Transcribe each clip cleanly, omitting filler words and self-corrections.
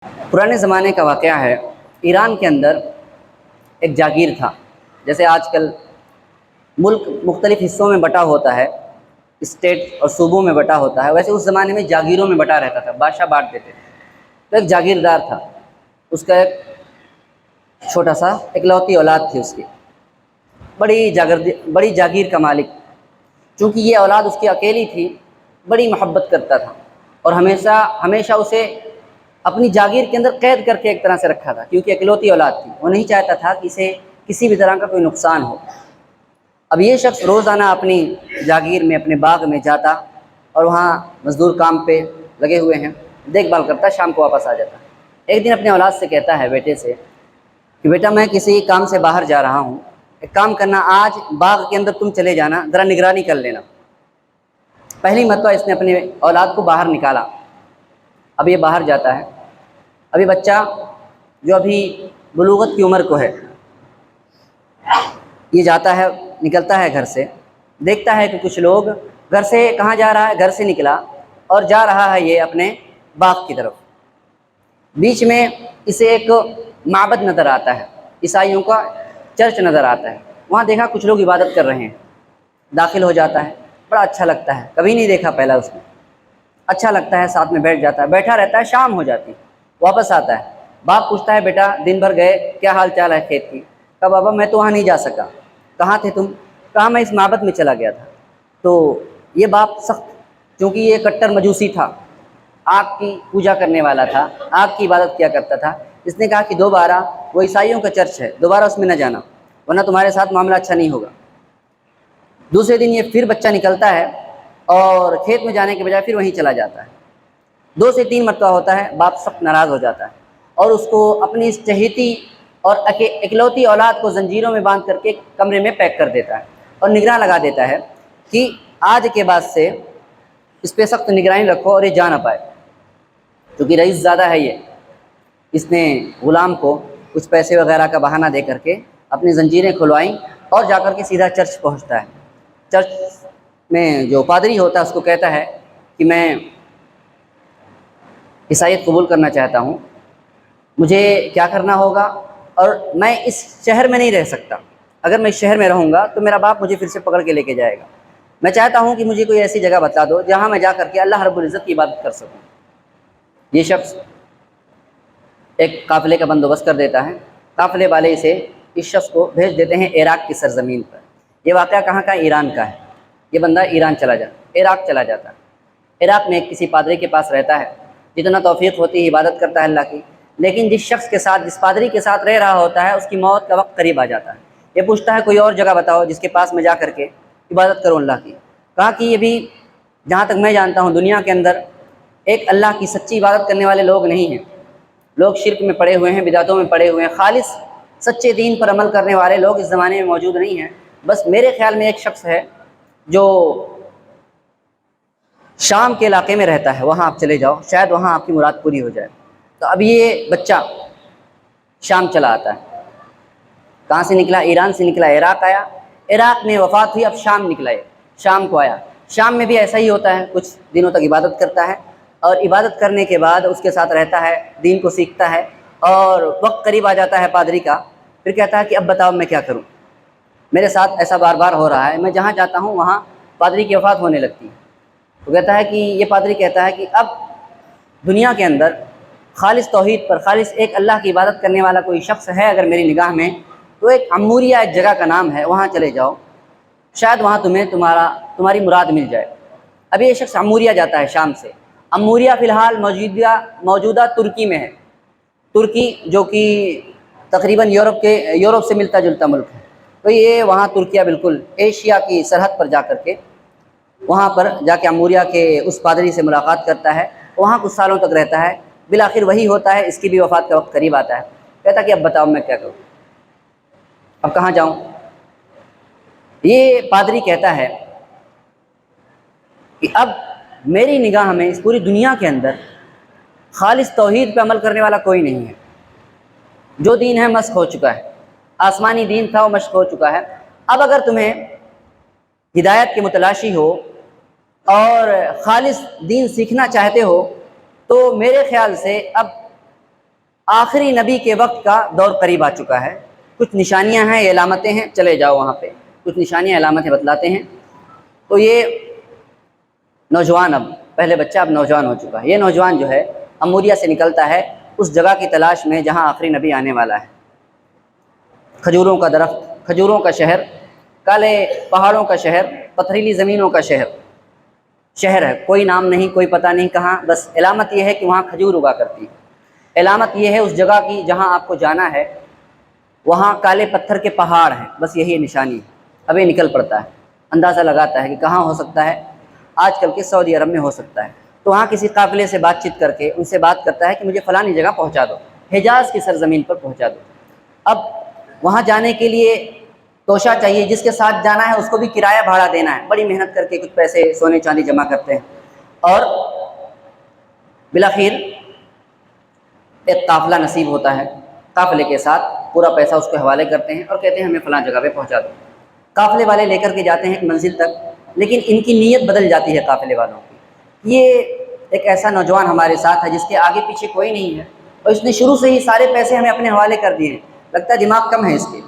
پرانے زمانے کا واقعہ ہے۔ ایران کے اندر ایک جاگیر تھا۔ جیسے آج کل ملک مختلف حصوں میں بٹا ہوتا ہے، اسٹیٹ اور صوبوں میں بٹا ہوتا ہے، ویسے اس زمانے میں جاگیروں میں بٹا رہتا تھا، بادشاہ بانٹ دیتے تھے۔ تو ایک جاگیردار تھا، اس کا ایک چھوٹا سا اکلوتی اولاد تھی اس کی، بڑی جاگیر کا مالک۔ چونکہ یہ اولاد اس کی اکیلی تھی، بڑی محبت کرتا تھا اور ہمیشہ اسے اپنی جاگیر کے اندر قید کر کے ایک طرح سے رکھا تھا، کیونکہ اکلوتی اولاد تھی، وہ نہیں چاہتا تھا کہ اسے کسی بھی طرح کا کوئی نقصان ہو۔ اب یہ شخص روزانہ اپنی جاگیر میں، اپنے باغ میں جاتا اور وہاں مزدور کام پہ لگے ہوئے ہیں، دیکھ بھال کرتا، شام کو واپس آ جاتا۔ ایک دن اپنے اولاد سے کہتا ہے، بیٹے سے، کہ بیٹا میں کسی کام سے باہر جا رہا ہوں، ایک کام کرنا، آج باغ کے اندر تم چلے جانا، ذرا نگرانی کر لینا۔ پہلی مرتبہ اس نے اپنے اولاد کو باہر نکالا۔ اب یہ باہر جاتا ہے، ابھی بچہ جو ابھی بلوغت کی عمر کو ہے، یہ جاتا ہے، نکلتا ہے گھر سے، دیکھتا ہے کہ کچھ لوگ، گھر سے کہاں جا رہا ہے، گھر سے نکلا اور جا رہا ہے یہ اپنے باغ کی طرف۔ بیچ میں اسے ایک معبد نظر آتا ہے، عیسائیوں کا چرچ نظر آتا ہے، وہاں دیکھا کچھ لوگ عبادت کر رہے ہیں، داخل ہو جاتا ہے، بڑا اچھا لگتا ہے، کبھی نہیں دیکھا پہلا اس نے، اچھا لگتا ہے، ساتھ میں بیٹھ جاتا ہے، بیٹھا رہتا ہے، شام ہو جاتی، واپس آتا ہے، باپ پوچھتا ہے، بیٹا دن بھر گئے، کیا حال چال ہے کھیت کی؟ کہا بابا میں تو وہاں نہیں جا سکا۔ کہاں تھے تم؟ کہا میں اس معبد میں چلا گیا تھا۔ تو یہ باپ سخت، چونکہ یہ کٹر مجوسی تھا، آگ کی پوجا کرنے والا تھا، آگ کی عبادت کیا کرتا تھا، اس نے کہا کہ دوبارہ، وہ عیسائیوں کا چرچ ہے، دوبارہ اس میں نہ جانا، ورنہ تمہارے ساتھ معاملہ اچھا نہیں ہوگا۔ دوسرے دن یہ پھر بچہ نکلتا ہے اور کھیت میں جانے کے بجائے پھر وہیں چلا جاتا ہے۔ 2 سے 3 مرتبہ ہوتا ہے، باپ سخت ناراض ہو جاتا ہے اور اس کو اپنی اس چہیتی اور اکلوتی اولاد کو زنجیروں میں باندھ کر کے کمرے میں پیک کر دیتا ہے اور نگراں لگا دیتا ہے کہ آج کے بعد سے اس پہ سخت نگرانی رکھو اور یہ جا نہ پائے۔ کیونکہ رئیس زیادہ ہے یہ، اس نے غلام کو کچھ پیسے وغیرہ کا بہانہ دے کر کے اپنی زنجیریں کھلوائیں اور جا کر کے سیدھا چرچ پہنچتا ہے۔ چرچ میں جو پادری ہوتا ہے اس کو کہتا ہے کہ میں عیسائیت قبول کرنا چاہتا ہوں، مجھے کیا کرنا ہوگا، اور میں اس شہر میں نہیں رہ سکتا، اگر میں اس شہر میں رہوں گا تو میرا باپ مجھے پھر سے پکڑ کے لے کے جائے گا، میں چاہتا ہوں کہ مجھے کوئی ایسی جگہ بتا دو جہاں میں جا کر کے اللہ رب العزت کی عبادت کر سکوں۔ یہ شخص ایک قافلے کا بندوبست کر دیتا ہے، قافلے والے اسے، اس شخص کو بھیج دیتے ہیں عراق کی سرزمین پر۔ یہ واقعہ کہاں کا؟ ایران کا ہے۔ یہ بندہ ایران چلا جاتا، عراق چلا جاتا ہے۔ عراق میں کسی پادری کے پاس رہتا ہے، جتنا توفیق ہوتی ہے عبادت کرتا ہے اللہ کی، لیکن جس شخص کے ساتھ، جس پادری کے ساتھ رہ رہا ہوتا ہے، اس کی موت کا وقت قریب آ جاتا ہے۔ یہ پوچھتا ہے کوئی اور جگہ بتاؤ جس کے پاس میں جا کر کے عبادت کروں اللہ کی۔ کہا کہ یہ بھی جہاں تک میں جانتا ہوں دنیا کے اندر ایک اللہ کی سچی عبادت کرنے والے لوگ نہیں ہیں، لوگ شرک میں پڑے ہوئے ہیں، بدعتوں میں پڑے ہوئے ہیں، خالص سچے دین پر عمل کرنے والے لوگ اس زمانے میں موجود نہیں ہیں۔ بس میرے خیال میں ایک شخص ہے جو شام کے علاقے میں رہتا ہے، وہاں آپ چلے جاؤ، شاید وہاں آپ کی مراد پوری ہو جائے۔ تو اب یہ بچہ شام چلا آتا ہے، کہاں سے نکلا؟ ایران سے نکلا، عراق آیا، عراق میں وفات ہوئی، اب شام نکلا ہے، شام کو آیا۔ شام میں بھی ایسا ہی ہوتا ہے، کچھ دنوں تک عبادت کرتا ہے اور عبادت کرنے کے بعد اس کے ساتھ رہتا ہے، دین کو سیکھتا ہے، اور وقت قریب آ جاتا ہے پادری کا، پھر کہتا ہے کہ اب بتاؤ میں کیا کروں، میرے ساتھ ایسا بار بار ہو رہا ہے، میں جہاں جاتا ہوں وہاں پادری کی وفات ہونے لگتی ہے۔ تو کہتا ہے کہ یہ پادری کہتا ہے کہ اب دنیا کے اندر خالص توحید پر، خالص ایک اللہ کی عبادت کرنے والا کوئی شخص ہے اگر میری نگاہ میں، تو ایک عموریہ، ایک جگہ کا نام ہے، وہاں چلے جاؤ، شاید وہاں تمہیں تمہاری مراد مل جائے۔ ابھی یہ شخص عموریہ جاتا ہے شام سے۔ عموریہ فی الحال موجودہ ترکی میں ہے، ترکی جو کہ تقریباً یورپ سے ملتا جلتا ملک ہے۔ تو یہ وہاں ترکیہ بالکل ایشیا کی سرحد پر جا کر کے، وہاں پر جا کے عموریہ کے اس پادری سے ملاقات کرتا ہے، وہاں کچھ سالوں تک رہتا ہے، بالآخر وہی ہوتا ہے، اس کی بھی وفات کا وقت قریب آتا ہے۔ کہتا کہ اب بتاؤ میں کیا کروں، اب کہاں جاؤں؟ یہ پادری کہتا ہے کہ اب میری نگاہ میں اس پوری دنیا کے اندر خالص توحید پہ عمل کرنے والا کوئی نہیں ہے، جو دین ہے مشق ہو چکا ہے، آسمانی دین تھا وہ مشق ہو چکا ہے، اب اگر تمہیں ہدایت کے متلاشی ہو اور خالص دین سیکھنا چاہتے ہو تو میرے خیال سے اب آخری نبی کے وقت کا دور قریب آ چکا ہے، کچھ نشانیاں ہیں، یہ علامتیں ہیں، چلے جاؤ وہاں پہ، کچھ نشانیاں علامتیں بتلاتے ہیں۔ تو یہ نوجوان، اب پہلے بچہ اب نوجوان ہو چکا ہے، یہ نوجوان جو ہے اموریہ سے نکلتا ہے اس جگہ کی تلاش میں جہاں آخری نبی آنے والا ہے۔ کھجوروں کا درخت، کھجوروں کا شہر، کالے پہاڑوں کا شہر، پتھریلی زمینوں کا شہر ہے، کوئی نام نہیں، کوئی پتہ نہیں کہاں، بس علامت یہ ہے کہ وہاں کھجور اگا کرتی ہے۔ علامت یہ ہے اس جگہ کی جہاں آپ کو جانا ہے، وہاں کالے پتھر کے پہاڑ ہیں، بس یہی نشانی ہے۔ اب یہ نکل پڑتا ہے، اندازہ لگاتا ہے کہ کہاں ہو سکتا ہے، آج کل کے سعودی عرب میں ہو سکتا ہے۔ تو وہاں کسی قافلے سے بات چیت کر کے ان سے بات کرتا ہے کہ مجھے فلانی جگہ پہنچا دو، حجاز کی سرزمین پر پہنچا دو۔ اب وہاں جانے کے لیے توشہ چاہیے، جس کے ساتھ جانا ہے اس کو بھی کرایہ بھاڑا دینا ہے، بڑی محنت کر کے کچھ پیسے سونے چاندی جمع کرتے ہیں، اور بالآخر ایک قافلہ نصیب ہوتا ہے، قافلے کے ساتھ پورا پیسہ اس کے حوالے کرتے ہیں اور کہتے ہیں ہمیں فلاں جگہ پہ پہنچا دو۔ قافلے والے لے کر کے جاتے ہیں ایک منزل تک، لیکن ان کی نیت بدل جاتی ہے قافلے والوں کی۔ یہ ایک ایسا نوجوان ہمارے ساتھ ہے جس کے آگے پیچھے کوئی نہیں ہے، اور اس نے شروع سے ہی سارے پیسے ہمیں اپنے حوالے کر دیے ہیں، لگتا ہے دماغ کم ہے اس کے۔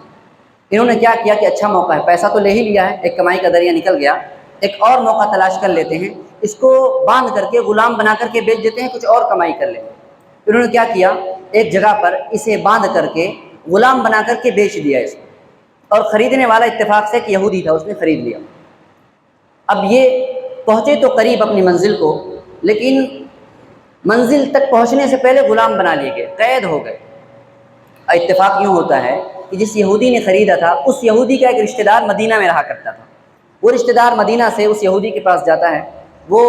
انہوں نے کیا کیا کہ اچھا موقع ہے، پیسہ تو لے ہی لیا ہے، ایک کمائی کا ذریعہ نکل گیا، ایک اور موقع تلاش کر لیتے ہیں، اس کو باندھ کر کے غلام بنا کر کے بیچ دیتے ہیں، کچھ اور کمائی کر لیں گے۔ انہوں نے کیا کیا، ایک جگہ پر اسے باندھ کر کے غلام بنا کر کے بیچ دیا اس کو، اور خریدنے والا اتفاق سے ایک یہودی تھا، اس نے خرید لیا۔ اب یہ پہنچے تو قریب اپنی منزل کو، لیکن منزل تک پہنچنے سے پہلے غلام بنا لیے گئے، قید ہو گئے۔ اتفاق یوں ہوتا ہے کہ جس یہودی نے خریدا تھا اس یہودی کا ایک رشتہ دار مدینہ میں رہا کرتا تھا، وہ رشتہ دار مدینہ سے اس یہودی کے پاس جاتا ہے، وہ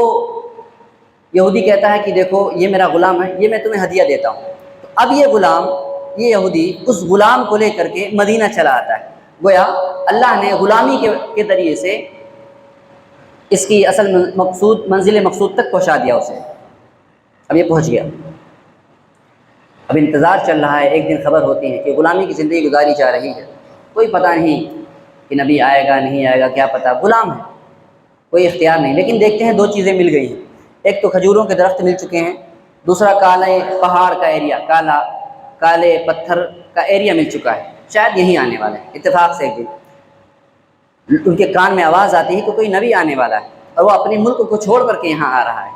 یہودی کہتا ہے کہ دیکھو یہ میرا غلام ہے، یہ میں تمہیں ہدیہ دیتا ہوں۔ تو اب یہ غلام، یہ یہودی اس غلام کو لے کر کے مدینہ چلا آتا ہے، گویا اللہ نے غلامی کے ذریعے سے اس کی اصل مقصود، منزل مقصود تک پہنچا دیا اسے۔ اب یہ پہنچ گیا، اب انتظار چل رہا ہے، ایک دن خبر ہوتی ہے کہ غلامی کی زندگی گزاری جا رہی ہے، کوئی پتہ نہیں کہ نبی آئے گا نہیں آئے گا، کیا پتہ، غلام ہے، کوئی اختیار نہیں۔ لیکن دیکھتے ہیں دو چیزیں مل گئی ہیں، ایک تو کھجوروں کے درخت مل چکے ہیں، دوسرا کالے پہاڑ کا ایریا، کالے پتھر کا ایریا مل چکا ہے، شاید یہی آنے والے ہیں۔ اتفاق سے ایک دن ان کے کان میں آواز آتی ہے کہ کوئی نبی آنے والا ہے، اور وہ اپنے ملک کو چھوڑ کر کے یہاں آ رہا ہے۔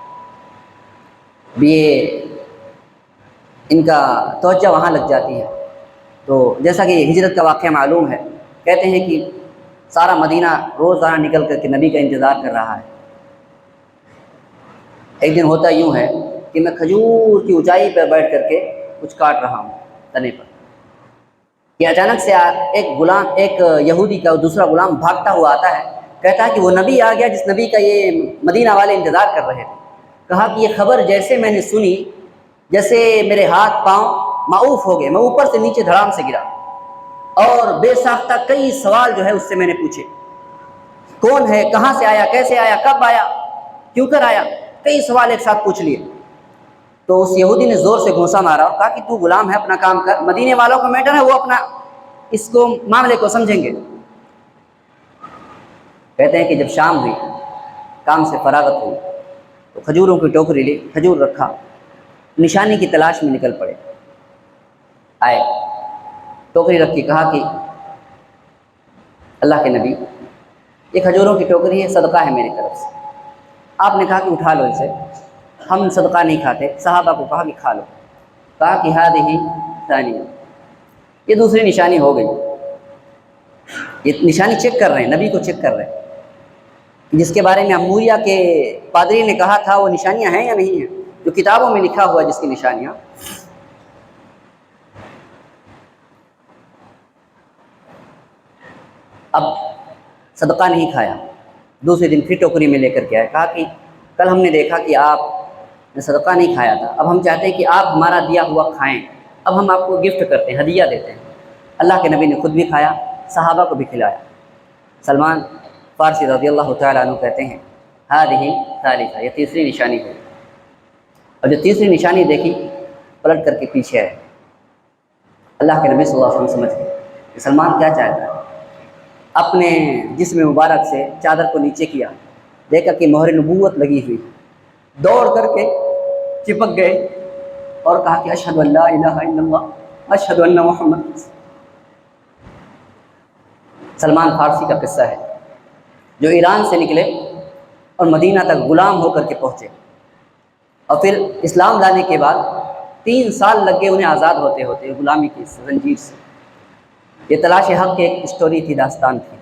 یہ ان کا توجہ وہاں لگ جاتی ہے۔ تو جیسا کہ ہجرت کا واقعہ معلوم ہے، کہتے ہیں کہ سارا مدینہ روزانہ نکل کر کے نبی کا انتظار کر رہا ہے۔ ایک دن ہوتا یوں ہے کہ میں کھجور کی اونچائی پر بیٹھ کر کے کچھ کاٹ رہا ہوں تنے پر، کہ اچانک سے ایک یہودی کا دوسرا غلام بھاگتا ہوا آتا ہے، کہتا ہے کہ وہ نبی آ گیا جس نبی کا یہ مدینہ والے انتظار کر رہے تھے۔ کہا کہ یہ خبر جیسے میں نے سنی، جیسے میرے ہاتھ پاؤں معوف ہو گئے، میں اوپر سے نیچے دھڑام سے گرا، اور بے ساختہ کئی سوال جو ہے اس سے میں نے پوچھے، کون ہے، کہاں سے آیا، کیسے آیا، کب آیا، کیوں کر آیا، کئی سوال ایک ساتھ پوچھ لیے۔ تو اس یہودی نے زور سے گھونسا مارا اور کہا کہ تو غلام ہے، اپنا کام کر، مدینے والوں کا میٹر ہے، وہ اپنا اس کو معاملے کو سمجھیں گے۔ کہتے ہیں کہ جب شام ہوئی، کام سے فراغت ہوئی، تو کھجوروں کی ٹوکری لی، کھجور رکھا، نشانی کی تلاش میں نکل پڑے، آئے، ٹوکری رکھی، کہا کہ اللہ کے نبی، یہ کھجوروں کی ٹوکری ہے، صدقہ ہے میری طرف سے۔ آپ نے کہا کہ اٹھا لو اسے، ہم صدقہ نہیں کھاتے۔ صحابہ کو کہا کہ کھا لو، کہا کہ ہذہ ثانیہ، یہ دوسری نشانی ہو گئی۔ یہ نشانی چیک کر رہے ہیں، نبی کو چیک کر رہے ہیں، جس کے بارے میں اموریہ کے پادری نے کہا تھا وہ نشانیاں ہیں یا نہیں ہیں، جو کتابوں میں لکھا ہوا جس کی نشانیاں۔ اب صدقہ نہیں کھایا، دوسرے دن پھر ٹوکری میں لے کر کے آئے، کہا کہ کل ہم نے دیکھا کہ آپ نے صدقہ نہیں کھایا تھا، اب ہم چاہتے ہیں کہ آپ ہمارا دیا ہوا کھائیں، اب ہم آپ کو گفٹ کرتے ہیں، ہدیہ دیتے ہیں۔ اللہ کے نبی نے خود بھی کھایا، صحابہ کو بھی کھلایا۔ سلمان فارسی رضی اللہ تعالیٰ عنہ کہتے ہیں ہذہ ثالثہ، یہ تیسری نشانی ہے۔ اور جو تیسری نشانی دیکھی، پلٹ کر کے پیچھے آئے۔ اللہ کے نبی صلی اللہ علیہ وسلم سمجھ گئے کہ سلمان کیا چاہتا ہے، اپنے جسم مبارک سے چادر کو نیچے کیا، دیکھا کہ مہر نبوت لگی ہوئی، دوڑ کر کے چپک گئے اور کہا کہ اشہد ان لا الہ الا اللہ اشہد ان محمد. سلمان فارسی کا قصہ ہے جو ایران سے نکلے اور مدینہ تک غلام ہو کر کے پہنچے، اور پھر اسلام لانے کے بعد 3 سال لگ گئے انہیں آزاد ہوتے ہوتے غلامی کی زنجیر سے. یہ تلاش حق کی ایک اسٹوری تھی، داستان تھی،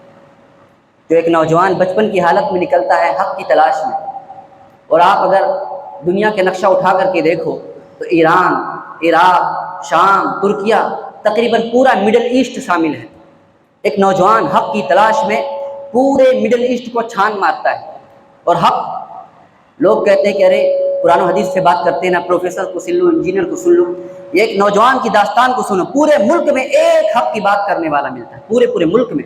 جو ایک نوجوان بچپن کی حالت میں نکلتا ہے حق کی تلاش میں. اور آپ اگر دنیا کے نقشہ اٹھا کر کے دیکھو تو ایران، عراق، شام، ترکیہ، تقریباً پورا مڈل ایسٹ شامل ہے. ایک نوجوان حق کی تلاش میں پورے مڈل ایسٹ کو چھان مارتا ہے. اور حق، لوگ کہتے ہیں کہ ارے قرآن و حدیث سے بات کرتے ہیں نا، پروفیسر کو سن لو، انجینئر کو سن لو. یہ ایک نوجوان کی داستان کو سنو، پورے ملک میں ایک حق کی بات کرنے والا ملتا ہے. پورے ملک میں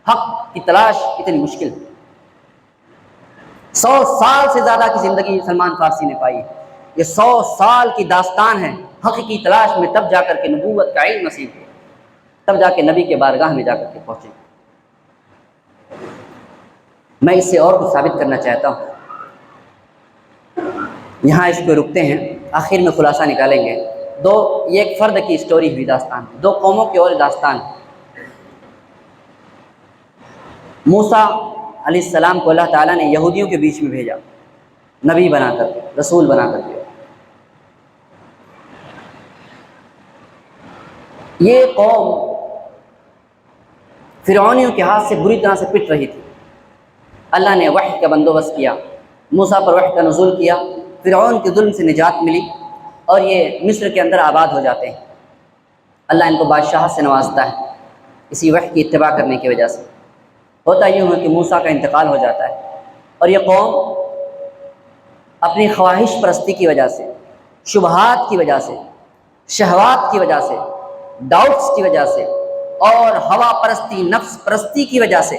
حق کی تلاش اتنی مشکل ہے. 100 سال سے زیادہ کی زندگی سلمان فارسی نے پائی. یہ 100 سال کی داستان ہے حق کی تلاش میں. تب جا کر کے نبوت کا علم نصیب ہوا، تب جا کے نبی کے بارگاہ میں جا کر کے پہنچے. میں اس سے اور کچھ ثابت کرنا چاہتا ہوں. یہاں اس کو رکتے ہیں، آخر میں خلاصہ نکالیں گے. یہ ایک فرد کی اسٹوری ہوئی داستان، 2 قوموں کی اور داستان. موسیٰ علیہ السلام کو اللہ تعالیٰ نے یہودیوں کے بیچ میں بھیجا، نبی بنا کر، رسول بنا کر دیا. یہ قوم فرعونیوں کے ہاتھ سے بری طرح سے پٹ رہی تھی. اللہ نے وحی کا بندوبست کیا، موسیٰ پر وحی کا نزول کیا، فرعون کے ظلم سے نجات ملی، اور یہ مصر کے اندر آباد ہو جاتے ہیں. اللہ ان کو بادشاہت سے نوازتا ہے اسی وحی کی اتباع کرنے کی وجہ سے. ہوتا یہ ہے کہ موسیٰ کا انتقال ہو جاتا ہے، اور یہ قوم اپنی خواہش پرستی کی وجہ سے، شبہات کی وجہ سے، شہوات کی وجہ سے، ڈاؤٹس کی وجہ سے، اور ہوا پرستی، نفس پرستی کی وجہ سے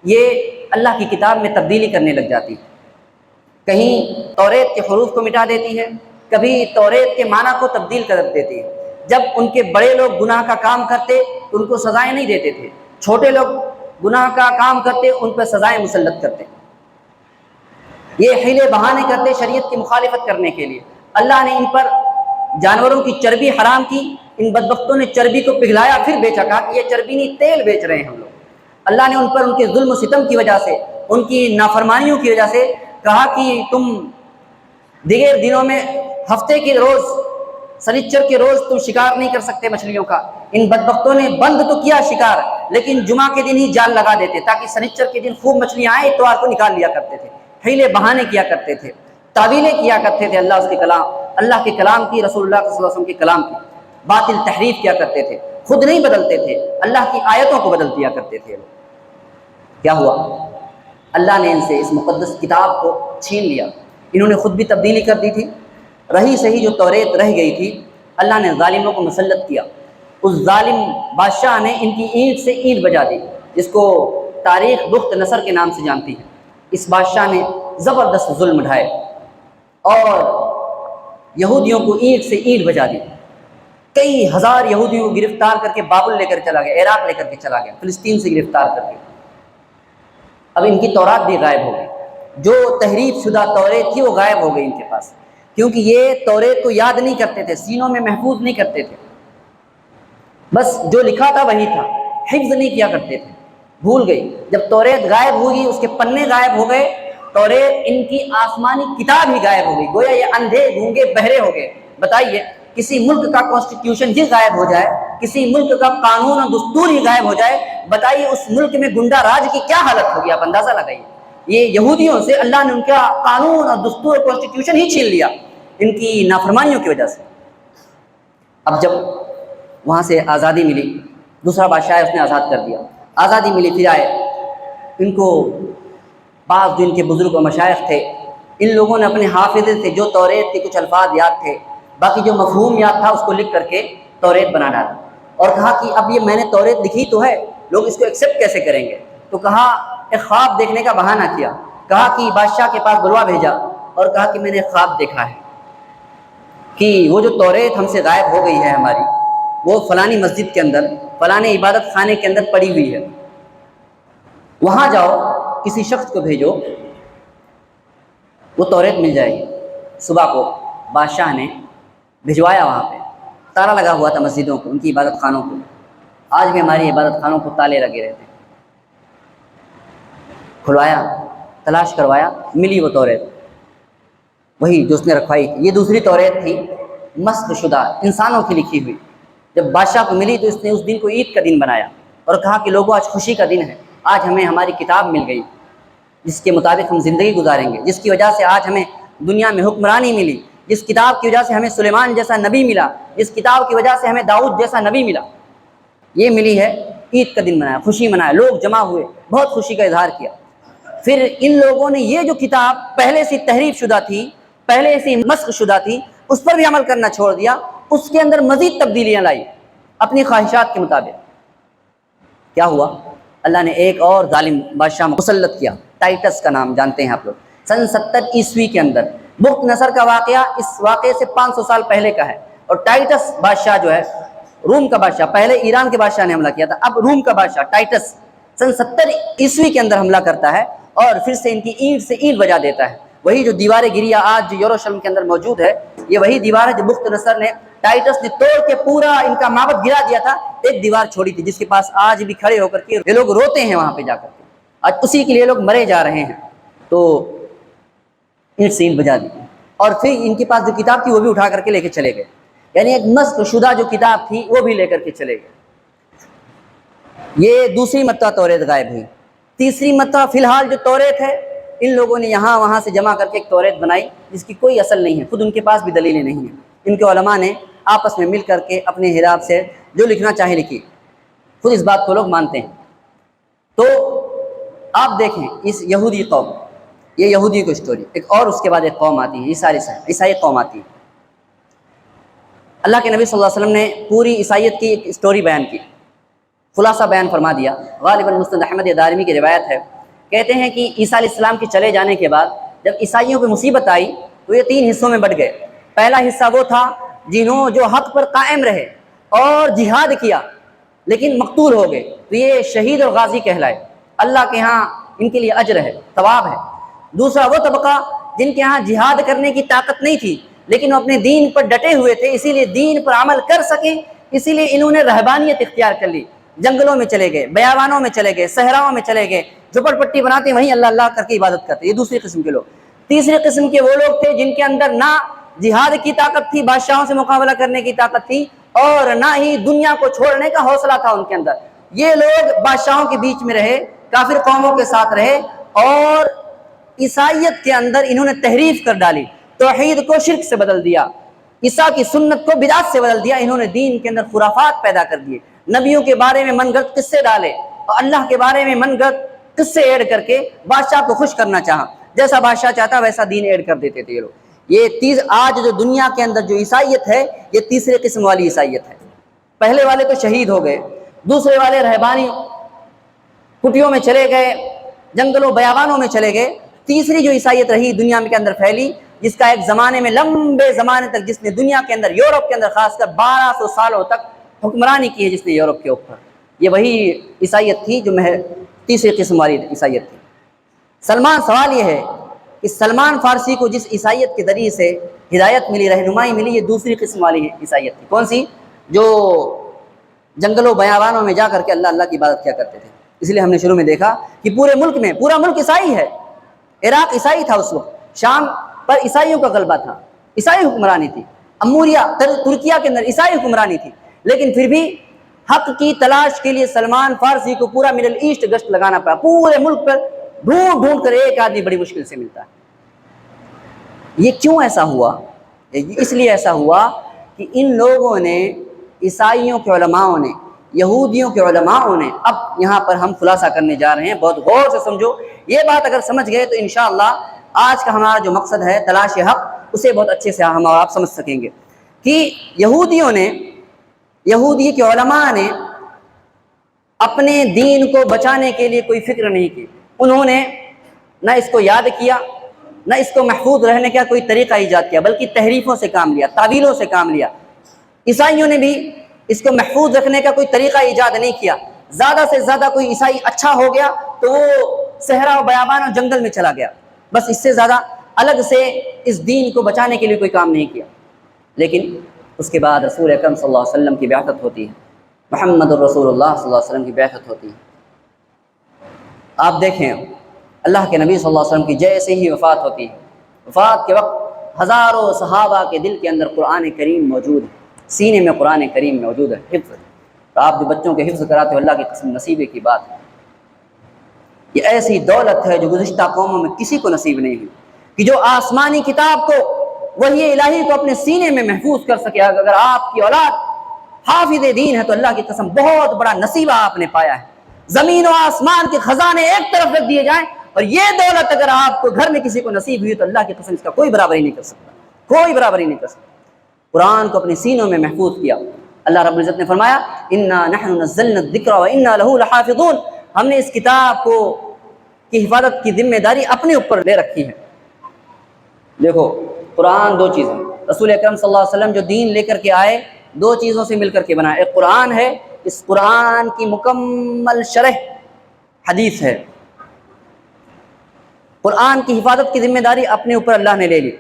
یہ اللہ کی کتاب میں تبدیلی کرنے لگ جاتی ہے. کہیں توریت کے حروف کو مٹا دیتی ہے، کبھی توریت کے معنی کو تبدیل کر دیتی ہے. جب ان کے بڑے لوگ گناہ کا کام کرتے تو ان کو سزائیں نہیں دیتے تھے، چھوٹے لوگ گناہ کا کام کرتے ان پر سزائیں مسلط کرتے. یہ حیلے بہانے کرتے شریعت کی مخالفت کرنے کے لیے. اللہ نے ان پر جانوروں کی چربی حرام کی، ان بدبختوں نے چربی کو پگھلایا پھر بیچا، کہا کہ یہ چربی نہیں، تیل بیچ رہے ہیں ہم لوگ. اللہ نے ان پر ان کے ظلم و ستم کی وجہ سے، ان کی نافرمانیوں کی وجہ سے کہا کہ تم دیگر دنوں میں ہفتے کے روز، سنیچر کے روز تم شکار نہیں کر سکتے مچھلیوں کا. ان بدبختوں نے بند تو کیا شکار، لیکن جمعہ کے دن ہی جال لگا دیتے تاکہ سنیچر کے دن خوب مچھلیاں آئیں، اتوار کو نکال لیا کرتے تھے. حیلے بہانے کیا کرتے تھے، تعویلیں کیا کرتے تھے اللہ کے کلام کی، رسول اللہ صلی اللہ علیہ وسلم کے کلام کی. باطل تحریف کیا کرتے تھے، خود نہیں بدلتے تھے، اللہ کی آیتوں کو بدل دیا کرتے تھے. کیا ہوا؟ اللہ نے ان سے اس مقدس کتاب کو چھین لیا. انہوں نے خود بھی تبدیلی کر دی تھی. رہی صحیح جو توریت رہ گئی تھی، اللہ نے ظالموں کو مسلط کیا. اس ظالم بادشاہ نے ان کی اینٹ سے اینٹ بجا دی، جس کو تاریخ بخت نصر کے نام سے جانتی ہے. اس بادشاہ نے زبردست ظلم ڈھائے اور یہودیوں کو اینٹ سے اینٹ بجا دی. کئی ہزار یہودیوں کو گرفتار کر کے بابل لے کر چلا گیا، عراق لے کر کے چلا گیا، فلسطین سے گرفتار کر کے. اب ان کی تورات بھی غائب ہو گئی. جو تحریف شدہ توریت تھی وہ غائب ہو گئی ان کے پاس، کیونکہ یہ توریت کو یاد نہیں کرتے تھے، سینوں میں محفوظ نہیں کرتے تھے. بس جو لکھا تھا وہی تھا، حفظ نہیں کیا کرتے تھے، بھول گئی. جب توریت غائب ہوگی، اس کے پنے غائب ہو گئے، توریت ان کی آسمانی کتاب ہی غائب ہو گئی. گویا یہ اندھے گونگے بہرے ہو گئے. بتائیے، کسی ملک کا کانسٹیٹیوشن ہی غائب ہو جائے، کسی ملک کا قانون اور دستور ہی غائب ہو جائے، بتائیے اس ملک میں گنڈا راج کی کیا حالت ہوگی؟ آپ اندازہ لگائیے. یہ یہودیوں سے اللہ نے ان کا قانون اور دستور اور کانسٹیٹیوشن ہی چھین لیا ان کی نافرمانیوں کی وجہ سے. اب جب وہاں سے آزادی ملی، دوسرا بادشاہ ہے، اس نے آزاد کر دیا. آزادی ملی، پھر آئے. ان کو بعض جو ان کے بزرگ و مشائخ تھے، ان لوگوں نے اپنے حافظے سے جو توریت کے کچھ الفاظ یاد تھے، باقی جو مفہوم یاد تھا، اس کو لکھ کر کے توریت بنا ڈالا. اور کہا کہ اب یہ میں نے توریت لکھی تو ہے، لوگ اس کو ایکسیپٹ کیسے کریں گے؟ تو کہا، ایک خواب دیکھنے کا بہانہ کیا. کہا کہ بادشاہ کے پاس بلوا بھیجا اور کہا کہ میں نے خواب دیکھا ہے کہ وہ جو توریت ہم سے غائب ہو گئی ہے ہماری، وہ فلانی مسجد کے اندر، فلانے عبادت خانے کے اندر پڑی ہوئی ہے. وہاں جاؤ، کسی شخص کو بھیجو، وہ توریت مل جائے گی. صبح کو بادشاہ نے بھجوایا وہاں پہ، تالا لگا ہوا تھا مسجدوں کو، ان کی عبادت خانوں کو، آج بھی ہماری عبادت خانوں کو تالے لگے رہتے ہیں۔ کھلوایا، تلاش کروایا، ملی وہ توریت، وہی جو اس نے رکھوائی تھی۔ یہ دوسری توریت تھی مسخ شدہ، انسانوں کی لکھی ہوئی۔ جب بادشاہ کو ملی تو اس نے اس دن کو عید کا دن بنایا اور کہا کہ لوگوں آج خوشی کا دن ہے، آج ہمیں ہماری کتاب مل گئی جس کے مطابق ہم زندگی گزاریں گے، جس کی وجہ سے آج ہمیں دنیا میں حکمرانی ملی، جس کتاب کی وجہ سے ہمیں سلیمان جیسا نبی ملا، جس کتاب کی وجہ سے ہمیں داؤد جیسا نبی ملا، یہ ملی ہے۔ عید کا دن منایا، خوشی منایا، لوگ جمع ہوئے، بہت خوشی کا اظہار کیا۔ پھر ان لوگوں نے یہ جو کتاب پہلے سے تحریف شدہ تھی، پہلے سے مسخ شدہ تھی، اس پر بھی عمل کرنا چھوڑ دیا، اس کے اندر مزید تبدیلیاں لائی اپنی خواہشات کے مطابق۔ کیا ہوا؟ اللہ نے ایک اور ظالم بادشاہ مسلط کیا، ٹائٹس کا نام جانتے ہیں آپ لوگ۔ سن 70 عیسوی کے اندر بخت نصر کا واقعہ اس واقعے سے 500 سال پہلے کا ہے، اور ٹائٹس بادشاہ جو ہے روم کا بادشاہ، پہلے ایران کے بادشاہ نے حملہ کیا تھا، اب روم کا بادشاہ ٹائٹس سن 70 عیسوی کے اندر حملہ کرتا ہے اور پھر سے ان کی اینٹ سے اینٹ بجا دیتا ہے۔ وہی جو دیوار گریا آج جو یروشلم کے اندر موجود ہے، یہ وہی دیوار ہے جو بخت نصر نے، ٹائٹس نے توڑ کے پورا ان کا معبد گرا دیا تھا، ایک دیوار چھوڑی تھی جس کے پاس آج بھی کھڑے ہو کر کے یہ لوگ روتے ہیں وہاں پہ جا کر کے، آج اسی کے لیے لوگ مرے جا رہے ہیں۔ تو اینٹ سے اینٹ بجا دی، اور پھر ان کے پاس جو کتاب تھی وہ بھی اٹھا کر کے لے کے چلے گئے، یعنی ایک مسخ شدہ جو کتاب تھی وہ بھی لے کر کے چلے گئے۔ یہ دوسری مرتبہ توریت غائب ہوئی۔ تیسری مرتبہ فی الحال جو توریت ہے، ان لوگوں نے یہاں وہاں سے جمع کر کے ایک توریت بنائی جس کی کوئی اصل نہیں ہے، خود ان کے پاس بھی دلیلیں نہیں ہیں۔ ان کے علماء نے آپس میں مل کر کے اپنے حساب سے جو لکھنا چاہے لکھی، خود اس بات کو لوگ مانتے ہیں۔ تو آپ دیکھیں اس یہودی قوم، یہ یہودی کو اسٹوری، ایک اور اس کے بعد ایک قوم آتی ہے، عیسائی قوم آتی ہے۔ اللہ کے نبی صلی اللہ علیہ وسلم نے پوری عیسائیت کی ایک اسٹوری بیان کی، خلاصہ بیان فرما دیا۔ غالباً مسند احمد دارمی کی روایت ہے، کہتے ہیں کہ عیسیٰ علیہ السلام کے چلے جانے کے بعد جب عیسائیوں پہ مصیبت آئی تو یہ 3 حصوں میں بٹ گئے۔ پہلا حصہ وہ تھا جنہوں جو حق پر قائم رہے اور جہاد کیا لیکن مقتول ہو گئے، تو یہ شہید اور غازی کہلائے، اللہ کے ہاں ان کے لیے اجر ہے، ثواب ہے۔ دوسرا وہ طبقہ جن کے ہاں جہاد کرنے کی طاقت نہیں تھی لیکن وہ اپنے دین پر ڈٹے ہوئے تھے، اسی لیے دین پر عمل کر سکیں، اسی لیے انہوں نے رہبانیت اختیار کر لی، جنگلوں میں چلے گئے، بیابانوں میں چلے گئے، صحراؤں میں چلے گئے، جھپڑ پٹی بناتے وہیں اللہ اللہ کر کے عبادت کرتے۔ یہ دوسری قسم کے لوگ۔ تیسری قسم کے وہ لوگ تھے جن کے اندر نہ جہاد کی طاقت تھی، بادشاہوں سے مقابلہ کرنے کی طاقت تھی، اور نہ ہی دنیا کو چھوڑنے کا حوصلہ تھا ان کے اندر۔ یہ لوگ بادشاہوں کے بیچ میں رہے، کافر قوموں کے ساتھ رہے، اور عیسائیت کے اندر انہوں نے تحریف کر ڈالی، توحید کو شرک سے بدل دیا، عیسیٰ کی سنت کو بدعت سے بدل دیا، انہوں نے دین کے اندر خرافات پیدا کر دیے، نبیوں کے بارے میں من گھڑت قصے ڈالے اور اللہ کے بارے میں من گھڑت قصے ایڈ کر کے بادشاہ کو خوش کرنا چاہا، جیسا بادشاہ چاہتا ویسا دین ایڈ کر دیتے تھے یہ لوگ۔ یہ آج جو دنیا کے اندر جو عیسائیت ہے، یہ تیسرے قسم والی عیسائیت ہے۔ پہلے والے تو شہید ہو گئے، دوسرے والے رہبانی کٹیوں میں چلے گئے، جنگلوں بیابانوں میں چلے گئے۔ تیسری جو عیسائیت رہی دنیا کے اندر پھیلی، جس کا ایک زمانے میں لمبے زمانے تک، جس نے دنیا کے اندر یورپ کے اندر خاص کر 1200 سالوں تک حکمرانی کی ہے جس نے یورپ کے اوپر، یہ وہی عیسائیت تھی جو تیسری قسم والی عیسائیت تھی۔ سوال یہ ہے کہ سلمان فارسی کو جس عیسائیت کے ذریعے سے ہدایت ملی، رہنمائی ملی، یہ دوسری قسم والی عیسائیت تھی۔ کون سی؟ جو جنگلوں بیابانوں میں جا کر کے اللہ اللہ کی عبادت کیا کرتے تھے۔ اس لیے ہم نے شروع میں دیکھا کہ پورے ملک میں، پورا ملک عیسائی ہے، عراق عیسائی تھا اس وقت، شام پر عیسائیوں کا غلبہ تھا، عیسائی حکمرانی تھی، اموریہ ترکیہ کے اندر عیسائی حکمرانی تھی، لیکن پھر بھی حق کی تلاش کے لیے سلمان فارسی کو پورا مڈل ایسٹ گشت لگانا پڑا، پورے ملک پر ڈھونڈ ڈھونڈ کر ایک آدمی بڑی مشکل سے ملتا ہے۔ یہ کیوں ایسا ہوا؟ اس لیے ایسا ہوا کہ ان لوگوں نے، عیسائیوں کے علماءوں نے، یہودیوں کے علماءوں نے، اب یہاں پر ہم خلاصہ کرنے جا رہے ہیں، بہت غور سے سمجھو، یہ بات اگر سمجھ گئے تو انشاءاللہ آج کا ہمارا جو مقصد ہے تلاش حق، اسے بہت اچھے سے ہم اور آپ سمجھ سکیں گے کہ یہودی کے علماء نے اپنے دین کو بچانے کے لیے کوئی فکر نہیں کی، انہوں نے نہ اس کو یاد کیا، نہ اس کو محفوظ رہنے کا کوئی طریقہ ایجاد کیا، بلکہ تحریفوں سے کام لیا، تعویلوں سے کام لیا۔ عیسائیوں نے بھی اس کو محفوظ رکھنے کا کوئی طریقہ ایجاد نہیں کیا۔ زیادہ سے زیادہ کوئی عیسائی اچھا ہو گیا تو وہ صحرا و بیابان اور جنگل میں چلا گیا، بس اس سے زیادہ الگ سے اس دین کو بچانے کے لیے کوئی کام نہیں کیا۔ لیکن اس کے بعد رسول اکرم صلی اللہ علیہ وسلم کی بعثت ہوتی ہے، محمد الرسول اللہ صلی اللہ علیہ وسلم کی بعثت ہوتی ہے۔ آپ دیکھیں اللہ کے نبی صلی اللہ علیہ وسلم کی جیسے ہی وفات ہوتی ہے، وفات کے وقت ہزاروں صحابہ کے دل کے اندر قرآن کریم موجود ہے، سینے میں قرآن کریم موجود ہے، حفظ ہے۔ اور آپ جو بچوں کے حفظ کراتے ہو، اللہ کی قسم نصیبے کی بات ہے۔ یہ ایسی دولت ہے جو گزشتہ قوموں میں کسی کو نصیب نہیں ہوئی، کہ جو آسمانی کتاب کو، وحی الہی کو اپنے سینے میں محفوظ کر سکے۔ اگر آپ کی اولاد حافظ دین ہے تو اللہ کی قسم بہت بڑا نصیبہ آپ نے پایا ہے۔ زمین و آسمان کے خزانے ایک طرف رکھ دیے جائیں اور یہ دولت اگر آپ کو گھر میں کسی کو نصیب ہوئی تو اللہ کی قسم اس کا کوئی برابری نہیں کر سکتا، کوئی برابری نہیں کر سکتا۔ قرآن کو اپنے سینوں میں محفوظ کیا۔ اللہ رب العزت نے فرمایا انا نحن نزلنا الذکر وانا لہ لحافظون، ہم نے اس کتاب کو کی حفاظت کی ذمہ داری اپنے اوپر لے رکھی ہے۔ دیکھو قرآن دو چیزیں، رسول اکرم صلی اللہ علیہ وسلم جو دین لے کر کے آئے دو چیزوں سے مل کر کے بنا، ایک قرآن ہے، اس قرآن کی مکمل شرح حدیث ہے۔ قرآن کی حفاظت کی ذمہ داری اپنے اوپر اللہ نے لے لی،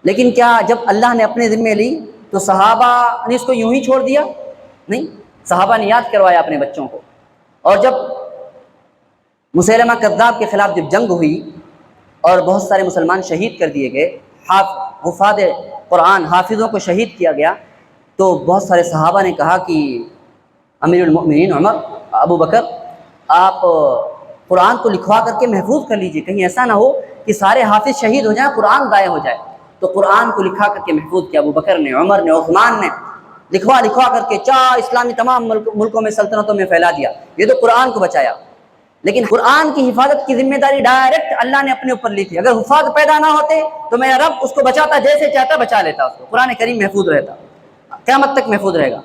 لیکن کیا جب اللہ نے اپنے ذمہ لی تو صحابہ نے اس کو یوں ہی چھوڑ دیا؟ نہیں، صحابہ نے یاد کروایا اپنے بچوں کو۔ اور جب مسیلمہ کذاب کے خلاف جب جنگ ہوئی اور بہت سارے مسلمان شہید کر دیے گئے، حفاظ قرآن حافظوں کو شہید کیا گیا، تو بہت سارے صحابہ نے کہا کہ امیر المؤمنین عمر، ابو بکر، آپ قرآن کو لکھوا کر کے محفوظ کر لیجئے، کہیں ایسا نہ ہو کہ سارے حافظ شہید ہو جائیں، قرآن ضائع ہو جائے۔ تو قرآن کو لکھا کر کے محفوظ کیا ابو بکر نے، عمر نے، عثمان نے، لکھوا کر کے چار اسلامی تمام ملکوں میں، سلطنتوں میں پھیلا دیا۔ یہ تو قرآن کو بچایا۔ لیکن قرآن کی حفاظت کی ذمہ داری ڈائریکٹ اللہ نے اپنے اوپر لی تھی۔ اگر حفاظ پیدا نہ ہوتے تو میرا رب اس کو بچاتا، جیسے چاہتا بچا لیتا اس کو، قرآن کریم محفوظ رہتا، قیامت تک محفوظ رہے گا۔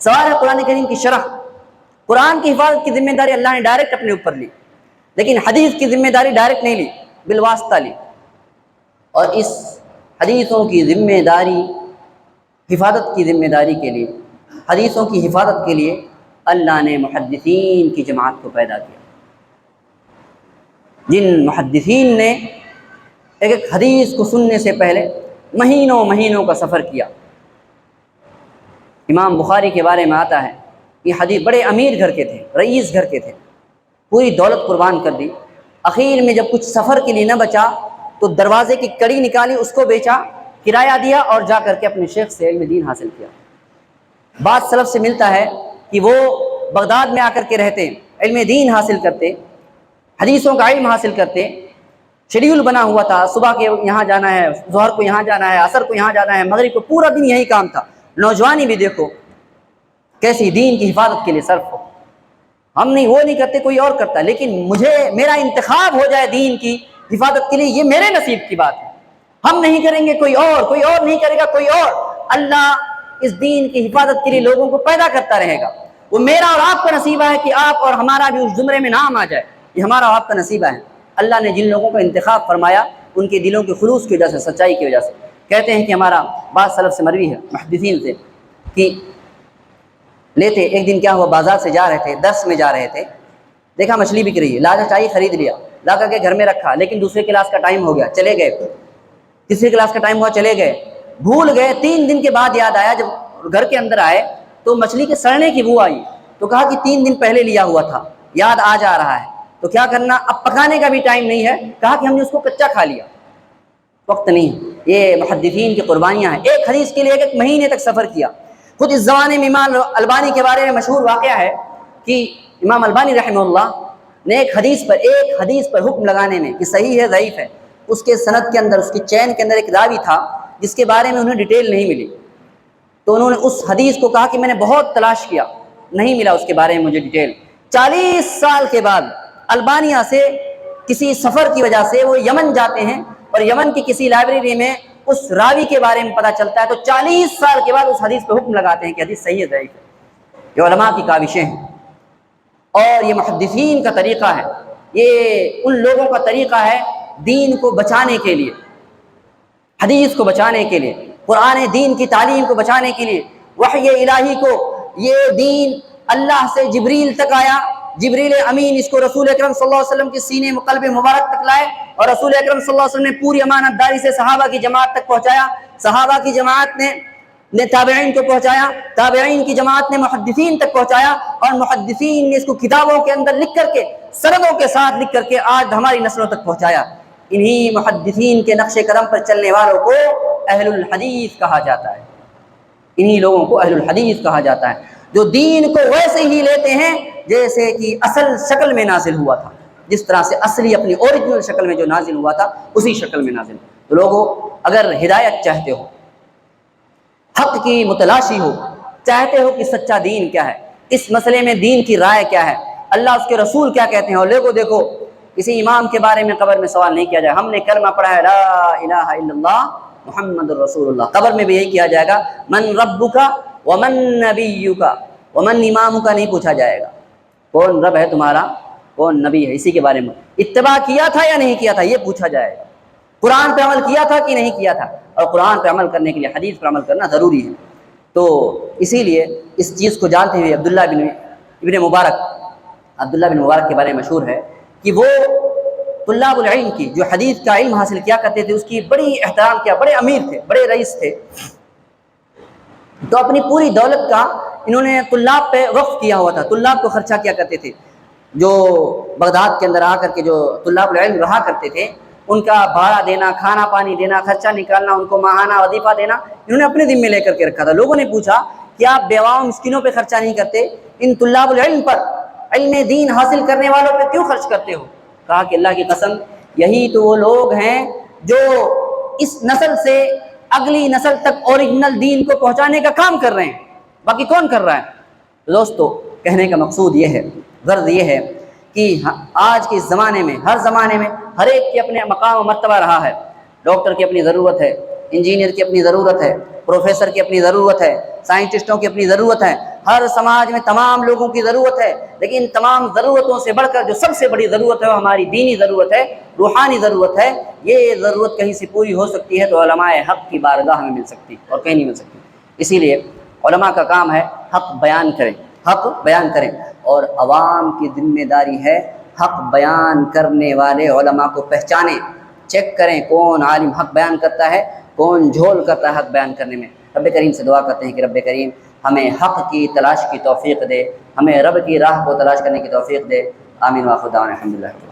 سوال ہے قرآن کریم کی شرح، قرآن کی حفاظت کی ذمہ داری اللہ نے ڈائریکٹ اپنے اوپر لی، لیکن حدیث کی ذمہ داری ڈائریکٹ نہیں لی، بالواسطہ لی۔ اور اس حدیثوں کی ذمہ داری، حفاظت کی ذمہ داری کے لیے، حدیثوں کی حفاظت کے لیے اللہ نے محدثین کی جماعت کو پیدا کیا، جن محدثین نے ایک حدیث کو سننے سے پہلے مہینوں کا سفر کیا۔ امام بخاری کے بارے میں آتا ہے، یہ حدیث بڑے امیر گھر کے تھے، رئیس گھر کے تھے، پوری دولت قربان کر دی، اخیر میں جب کچھ سفر کے لیے نہ بچا تو دروازے کی کڑی نکالی، اس کو بیچا، کرایہ دیا اور جا کر کے اپنے شیخ سے علم دین حاصل کیا۔ بعض سلف سے ملتا ہے کہ وہ بغداد میں آ کر کے رہتے، علم دین حاصل کرتے، حدیثوں کا علم حاصل کرتے، شیڈیول بنا ہوا تھا، صبح کے یہاں جانا ہے، ظہر کو یہاں جانا ہے، عصر کو یہاں جانا ہے، مغرب کو، پورا دن یہی کام تھا۔ نوجوانی بھی دیکھو کیسی دین کی حفاظت کے لیے صرف ہو۔ ہم نہیں، وہ نہیں کرتے، کوئی اور کرتا، لیکن میرا انتخاب ہو جائے دین کی حفاظت کے لیے، یہ میرے نصیب کی بات ہے۔ ہم نہیں کریں گے، کوئی اور نہیں کرے گا، کوئی اور۔ اللہ اس دین کی حفاظت کے لیے لوگوں کو پیدا کرتا رہے گا۔ وہ میرا اور آپ کا نصیبہ ہے کہ آپ اور ہمارا بھی اس زمرے میں نام آ جائے، یہ ہمارا اور آپ کا نصیبہ ہے۔ اللہ نے جن لوگوں کا انتخاب فرمایا ان کے دلوں کے خلوص کی وجہ سے، سچائی کی وجہ سے۔ کہتے ہیں کہ ہمارا بعض سلف سے مروی ہے، محدثین سے، کہ لیتے ایک دن کیا ہوا، بازار سے جا رہے تھے، درس میں جا رہے تھے، دیکھا مچھلی بک رہی ہے، لالچ آئی، خرید لیا، لا کر کے گھر میں رکھا، لیکن دوسرے کلاس کا ٹائم ہو گیا، چلے گئے، تیسری کلاس کا ٹائم ہوا، چلے گئے، بھول گئے۔ 3 دن کے بعد یاد آیا، جب گھر کے اندر آئے تو مچھلی کے سڑنے کی بو آئی، تو کہا کہ 3 دن پہلے لیا ہوا تھا، یاد آ جا رہا ہے، تو کیا کرنا، اب پکانے کا بھی ٹائم نہیں ہے، کہا کہ ہم نے اس کو کچا کھا لیا، وقت نہیں ہے۔ یہ محدثین کی قربانیاں ہیں۔ ایک حدیث کے لیے 1 مہینے تک سفر کیا۔ خود اس زمانے میں امام البانی کے بارے میں مشہور واقعہ ہے کہ امام البانی رحمہ اللہ نے ایک حدیث پر حکم لگانے میں کہ صحیح ہے ضعیف ہے، اس کے سند کے اندر، اس کی چین کے اندر ایک راوی تھا جس کے بارے میں انہیں ڈیٹیل نہیں ملی، تو انہوں نے اس حدیث کو کہا کہ میں نے بہت تلاش کیا، نہیں ملا اس کے بارے میں مجھے ڈیٹیل۔ 40 سال کے بعد البانیہ سے کسی سفر کی وجہ سے وہ یمن جاتے ہیں، اور یمن کی کسی لائبریری میں اس راوی کے بارے میں پتہ چلتا ہے، تو 40 سال کے بعد اس حدیث پہ حکم لگاتے ہیں کہ حدیث صحیح ہے ضعیف ہے۔ یہ علماء کی کاوشیں ہیں، اور یہ محدثین کا طریقہ ہے، یہ ان لوگوں کا طریقہ ہے دین کو بچانے کے لیے، حدیث کو بچانے کے لیے، قرآن دین کی تعلیم کو بچانے کے لیے، وحی الہی کو۔ یہ دین اللہ سے جبریل تک آیا، جبریل امین اس کو رسول اکرم صلی اللہ علیہ وسلم کے سینے قلب مبارک تک لائے، اور رسول اکرم صلی اللہ علیہ وسلم نے پوری امانت داری سے صحابہ کی جماعت تک پہنچایا، صحابہ کی جماعت نے تابعین کو پہنچایا، تابعین کی جماعت نے محدثین تک پہنچایا، اور محدثین نے اس کو کتابوں کے اندر لکھ کر کے، سندوں کے ساتھ لکھ کر کے آج ہماری نسلوں تک پہنچایا۔ انہی محدثین کے نقش قدم پر چلنے والوں کو اہل الحدیث کہا جاتا ہے، انہی لوگوں کو اہل الحدیث کہا جاتا ہے، جو دین کو ویسے ہی لیتے ہیں جیسے کہ اصل شکل میں نازل ہوا تھا، جس طرح سے اصلی اپنی اوریجنل شکل میں جو نازل ہوا تھا اسی شکل میں نازل۔ تو لوگوں، اگر ہدایت چاہتے ہو، حق کی متلاشی ہو، چاہتے ہو کہ سچا دین کیا ہے، اس مسئلے میں دین کی رائے کیا ہے، اللہ اس کے رسول کیا کہتے ہیں، اور دیکھو کسی امام کے بارے میں قبر میں سوال نہیں کیا جائے۔ ہم نے کلمہ پڑھا ہے لا الہ الا اللہ محمد الرسول اللہ، قبر میں بھی یہی کیا جائے گا من ربک ومن نبیک ومن امامک، نہیں پوچھا جائے گا کون رب ہے تمہارا، کون نبی ہے، اسی کے بارے میں اتباع کیا تھا یا نہیں کیا تھا یہ پوچھا جائے گا، قرآن پہ عمل کیا تھا کہ نہیں کیا تھا، اور قرآن پہ عمل کرنے کے لیے حدیث پر عمل کرنا ضروری ہے۔ تو اسی لیے اس چیز کو جانتے ہوئے عبداللہ بن مبارک کے بارے میں مشہور ہے کہ وہ طلاب العلم کی جو حدیث کا علم حاصل کیا کرتے تھے اس کی بڑی احترام کیا، بڑے امیر تھے، بڑے رئیس تھے، تو اپنی پوری دولت کا انہوں نے طلاب پہ وقف کیا ہوا تھا، طلاب کو خرچہ کیا کرتے تھے، جو بغداد کے اندر آ کر کے جو طلاب العلم رہا کرتے تھے ان کا بھاڑا دینا، کھانا پانی دینا، خرچہ نکالنا، ان کو ماہانہ وظیفہ دینا انہوں نے اپنے ذمے لے کر کے رکھا تھا۔ لوگوں نے پوچھا کہ آپ بیواؤں مسکینوں پہ خرچہ نہیں کرتے، ان طلاب العلم پر، علم دین حاصل کرنے والوں پہ کیوں خرچ کرتے ہو؟ کہا کہ اللہ کی قسم یہی تو وہ لوگ ہیں جو اس نسل سے اگلی نسل تک اوریجنل دین کو پہنچانے کا کام کر رہے ہیں، باقی کون کر رہا ہے؟ دوستو، کہنے کا مقصود یہ ہے، غرض یہ ہے کہ آج کے زمانے میں، ہر زمانے میں ہر ایک کے اپنے مقام و مرتبہ رہا ہے۔ ڈاکٹر کی اپنی ضرورت ہے، انجینئر کی اپنی ضرورت ہے، پروفیسر کی اپنی ضرورت ہے، سائنٹسٹوں کی اپنی ضرورت ہے، ہر سماج میں تمام لوگوں کی ضرورت ہے، لیکن تمام ضرورتوں سے بڑھ کر جو سب سے بڑی ضرورت ہے وہ ہماری دینی ضرورت ہے، روحانی ضرورت ہے۔ یہ ضرورت کہیں سے پوری ہو سکتی ہے تو علماء حق کی بارگاہ میں مل سکتی، اور کہیں نہیں مل سکتی۔ اسی لیے علماء کا کام ہے حق بیان کریں، حق بیان کریں، اور عوام کی ذمہ داری ہے حق بیان کرنے والے علماء کو پہچانیں، چیک کریں کون عالم حق بیان کرتا ہے، کون جھول کرتا ہے حق بیان کرنے میں۔ رب کریم سے دعا کرتے ہیں کہ رب کریم ہمیں حق کی تلاش کی توفیق دے، ہمیں رب کی راہ کو تلاش کرنے کی توفیق دے۔ آمین واخر دعوانا الحمدللہ۔